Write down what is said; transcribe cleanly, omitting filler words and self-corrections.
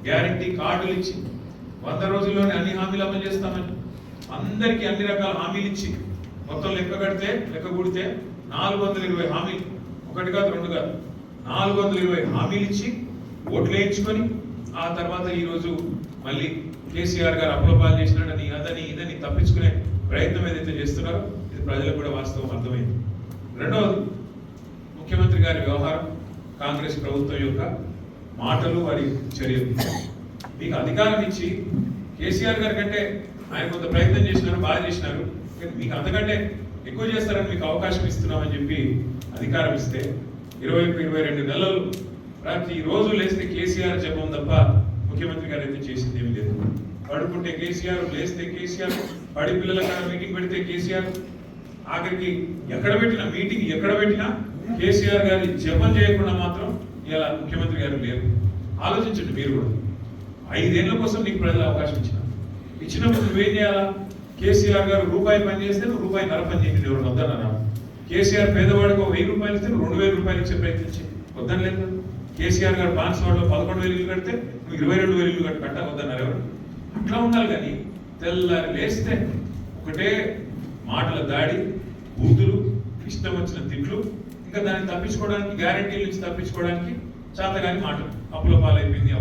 Guarantee కార్డులు ఇచ్చి 100 రోజుల్లోనే అన్ని హామీలు అమలు చేస్తామని అందరికీ అన్ని రకాల హామీలు ఇచ్చి మొత్తం లెక్క కూడితే 420 హామీలు, ఒకటి కాదు రెండు కాదు 420 హామీలు ఇచ్చి ఓట్లు వేయించుకొని ఆ తర్వాత ఈరోజు మళ్ళీ కేసీఆర్ గారు అప్రూపాలు చేసినాడని అదని ఇదని తప్పించుకునే ప్రయత్నం ఏదైతే చేస్తున్నారో ఇది ప్రజలకు కూడా వాస్తవం అర్థమైంది. రెండవది, ముఖ్యమంత్రి గారి వ్యవహారం, కాంగ్రెస్ ప్రభుత్వం యొక్క మాటలు, వారి చర్యలు. మీకు అధికారం ఇచ్చి కేసీఆర్ గారి కంటే ఆయన కొంత ప్రయత్నం చేసినారు, బాగా చేసినారు, మీకు అంతకంటే ఎక్కువ చేస్తారని మీకు అవకాశం ఇస్తున్నామని చెప్పి అధికారం ఇస్తే 22 నెలలు ప్రతి రోజు లేస్తే కేసీఆర్ జపం తప్ప ముఖ్యమంత్రి గారు అయితే చేసింది ఏమి లేదు. పడుకుంటే కేసీఆర్, లేస్తే కేసీఆర్, పడి పిల్లల కాడ మీటింగ్ పెడితే కేసీఆర్, ఆఖరికి ఎక్కడ పెట్టినా కేసీఆర్ గారి జపం చేయకుండా మాత్రం ఇలా ముఖ్యమంత్రి గారు లేరు. ఆలోచించండి మీరు కూడా. 5 ఏళ్ల కోసం నీకు ప్రజలు అవకాశం ఇచ్చినప్పుడు నువ్వేం చేయాలా? కేసీఆర్ గారు రూపాయి పని చేస్తే నువ్వు రూపాయిన్నర పని చేయండి, ఎవరు వద్దన్నా. కేసీఆర్ పేదవాడికి 1000 రూపాయలు ఇస్తే నువ్వు 2000 రూపాయలు ఇచ్చే ప్రయత్నించి వద్దని లేదు. కేసీఆర్ గారు బాన్స్వాడలో 11,000 ఇల్లు కడితే నువ్వు 22,000 ఇల్లు కట్ట వద్దన్నారు ఎవరు? అట్లా ఉండాలి. కానీ తెల్లారి లేస్తే ఒకటే మాటల దాడి, బూతులు, ఇష్టం వచ్చిన తిట్లు, ఇంకా దాన్ని తప్పించుకోవడానికి, గ్యారంటీల నుంచి తప్పించుకోవడానికి చేతగాని మాటలు. అప్పుల పాలైపోయింది,